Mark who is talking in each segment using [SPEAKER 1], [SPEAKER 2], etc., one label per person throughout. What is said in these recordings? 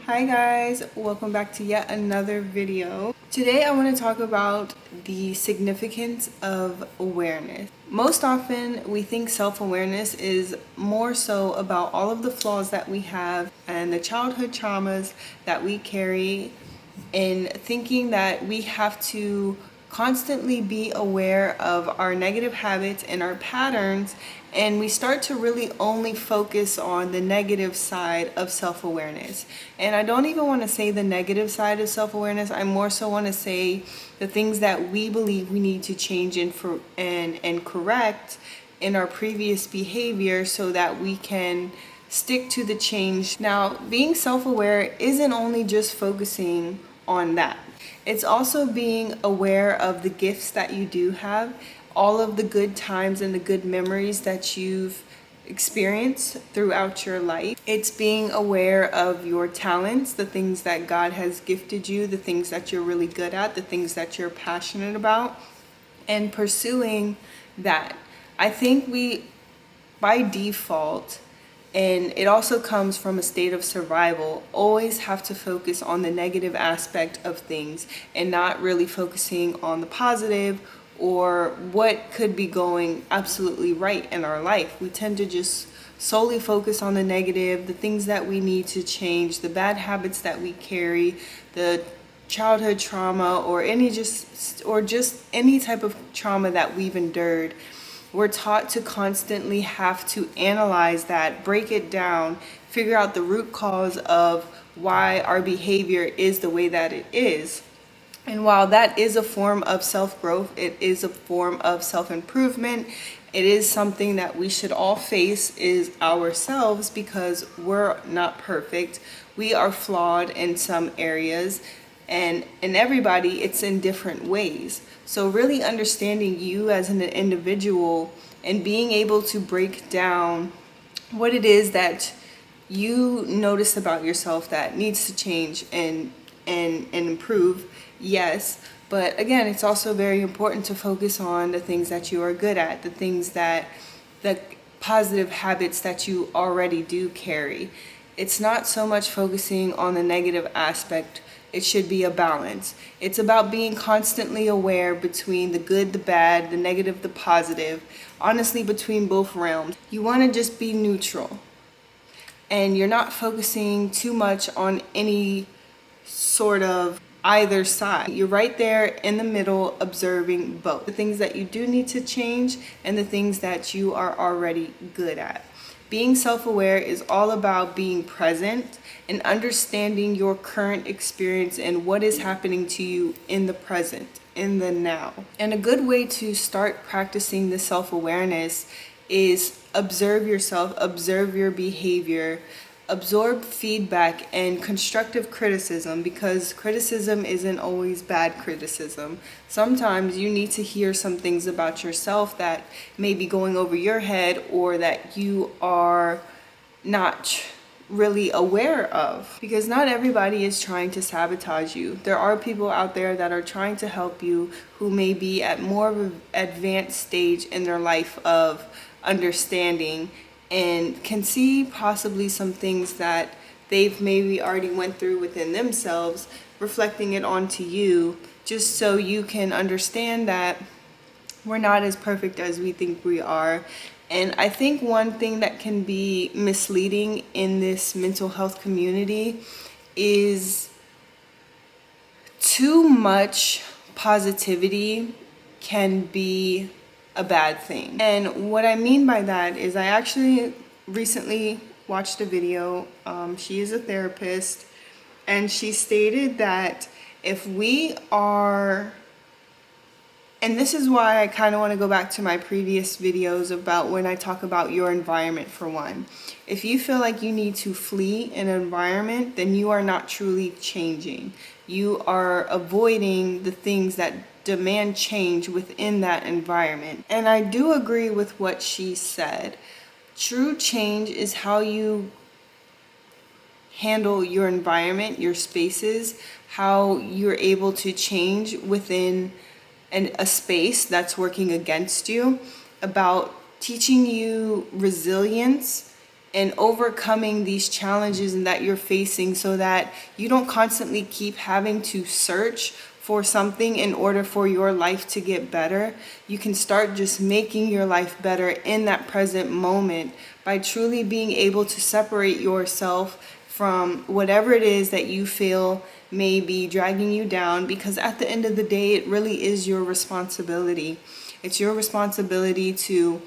[SPEAKER 1] Hi guys, welcome back to yet another video. Today I want to talk about the significance of awareness. Most often we think self-awareness is more so about all of the flaws that we have and the childhood traumas that we carry, in thinking that we have to constantly be aware of our negative habits and our patterns, and we start to really only focus on the negative side of self-awareness. And I don't even want to say the negative side of self-awareness. I more so want to say the things that we believe we need to change and correct in our previous behavior so that we can stick to the change. Now, being self-aware isn't only just focusing on that. It's also being aware of the gifts that you do have, all of the good times and the good memories that you've experienced throughout your life. It's being aware of your talents, the things that God has gifted you, the things that you're really good at, the things that you're passionate about, and pursuing that. I think we, by default, and it also comes from a state of survival, always have to focus on the negative aspect of things and not really focusing on the positive or what could be going absolutely right in our life. We tend to just solely focus on the negative, the things that we need to change, the bad habits that we carry, the childhood trauma, or just any type of trauma that we've endured. We're taught to constantly have to analyze that, break it down, figure out the root cause of why our behavior is the way that it is. And while that is a form of self-growth, it is a form of self-improvement. It is something that we should all face is ourselves, because we're not perfect. We are flawed in some areas, and in everybody it's in different ways. So really understanding you as an individual and being able to break down what it is that you notice about yourself that needs to change and improve, yes. But again, it's also very important to focus on the things that you are good at, the positive habits that you already do carry. It's not so much focusing on the negative aspect. It should be a balance. It's about being constantly aware between the good, the bad, the negative, the positive, honestly, between both realms. You want to just be neutral, and you're not focusing too much on any sort of either side. You're right there in the middle, observing both the things that you do need to change and the things that you are already good at. Being self-aware is all about being present and understanding your current experience and what is happening to you in the present, in the now. And a good way to start practicing the self-awareness is observe yourself, observe your behavior, absorb feedback and constructive criticism, because criticism isn't always bad criticism. Sometimes you need to hear some things about yourself that may be going over your head or that you are not really aware of, because not everybody is trying to sabotage you. There are people out there that are trying to help you who may be at more of an advanced stage in their life of understanding and can see possibly some things that they've maybe already went through within themselves, reflecting it onto you, just so you can understand that we're not as perfect as we think we are. And I think one thing that can be misleading in this mental health community is too much positivity can be a bad thing. And what I mean by that is, I actually recently watched a video. She is a therapist, and she stated that if we are, and this is why I kind of want to go back to my previous videos about when I talk about your environment for one. If you feel like you need to flee an environment, then you are not truly changing. You are avoiding the things that demand change within that environment. And I do agree with what she said. True change is how you handle your environment, your spaces, how you're able to change within a space that's working against you, about teaching you resilience and overcoming these challenges and that you're facing, so that you don't constantly keep having to search for something in order for your life to get better. You can start just making your life better in that present moment by truly being able to separate yourself from whatever it is that you feel may be dragging you down, because at the end of the day, it really is your responsibility. It's your responsibility to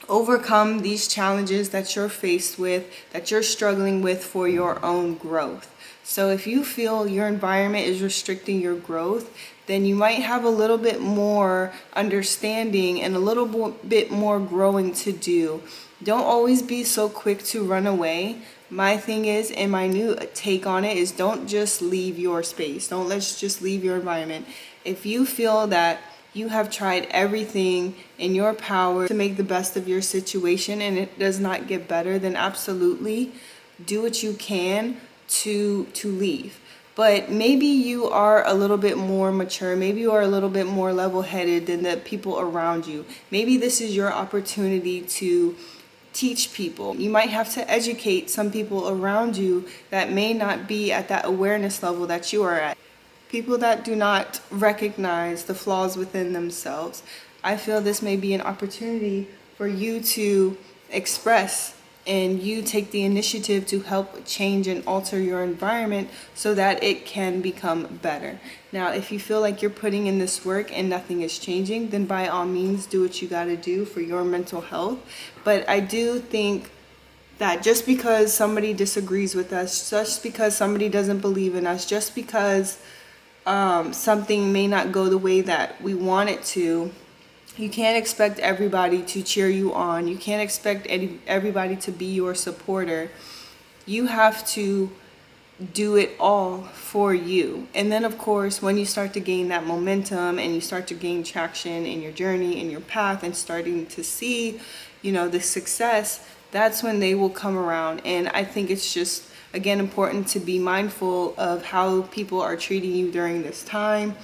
[SPEAKER 1] overcome these challenges that you're faced with, that you're struggling with for your own growth. So if you feel your environment is restricting your growth, then you might have a little bit more understanding and a little bit more growing to do. Don't always be so quick to run away. My thing is, and my new take on it is, don't just leave your space. Don't let's just leave your environment. If you feel that you have tried everything in your power to make the best of your situation and it does not get better, then absolutely do what you can to leave. But maybe you are a little bit more mature, maybe you are a little bit more level-headed than the people around you. Maybe this is your opportunity to teach people. You might have to educate some people around you that may not be at that awareness level that you are at. People that do not recognize the flaws within themselves. I feel this may be an opportunity for you to express, and you take the initiative to help change and alter your environment so that it can become better. Now, if you feel like you're putting in this work and nothing is changing, then by all means do what you got to do for your mental health. But I do think that just because somebody disagrees with us, just because somebody doesn't believe in us, just because something may not go the way that we want it to, you can't expect everybody to cheer you on. You can't expect everybody to be your supporter. You have to do it all for you. And then, of course, when you start to gain that momentum and you start to gain traction in your journey, in your path, and starting to see, the success, that's when they will come around. And I think it's just, again, important to be mindful of how people are treating you during this time.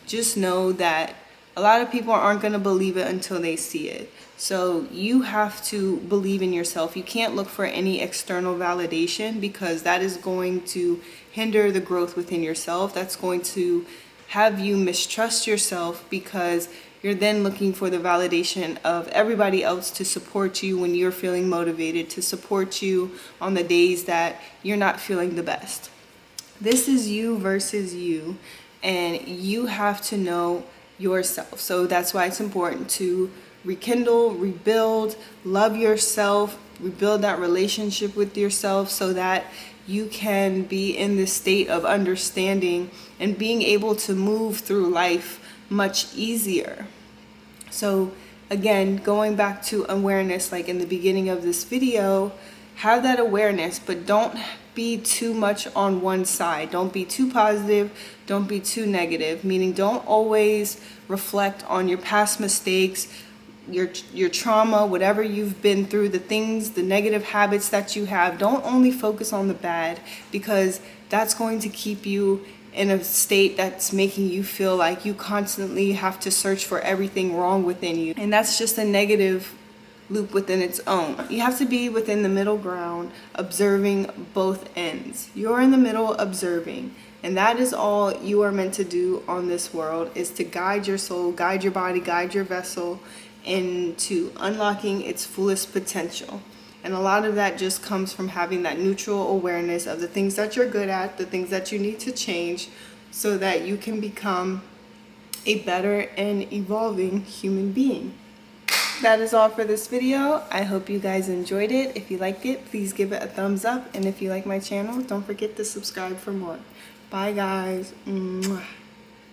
[SPEAKER 1] Just know that a lot of people aren't going to believe it until they see it. So you have to believe in yourself. You can't look for any external validation, because that is going to hinder the growth within yourself. That's going to have you mistrust yourself, because you're then looking for the validation of everybody else to support you when you're feeling motivated, to support you on the days that you're not feeling the best. This is you versus you, and you have to know yourself. So that's why it's important to rekindle, rebuild, love yourself, rebuild that relationship with yourself, so that you can be in this state of understanding and being able to move through life much easier. So again, going back to awareness, like in the beginning of this video, have that awareness, but don't be too much on one side. Don't be too positive, don't be too negative, meaning don't always reflect on your past mistakes, your trauma, whatever you've been through, the things, the negative habits that you have. Don't only focus on the bad, because that's going to keep you in a state that's making you feel like you constantly have to search for everything wrong within you. And that's just a negative loop within its own. You have to be within the middle ground, observing both ends. You're in the middle observing, and that is all you are meant to do on this world, is to guide your soul, guide your body, guide your vessel into unlocking its fullest potential. And a lot of that just comes from having that neutral awareness of the things that you're good at, the things that you need to change, so that you can become a better and evolving human being. That is all for this video. I hope you guys enjoyed it. If you liked it, please give it a thumbs up. And if you like my channel, don't forget to subscribe for more. Bye guys. Mwah.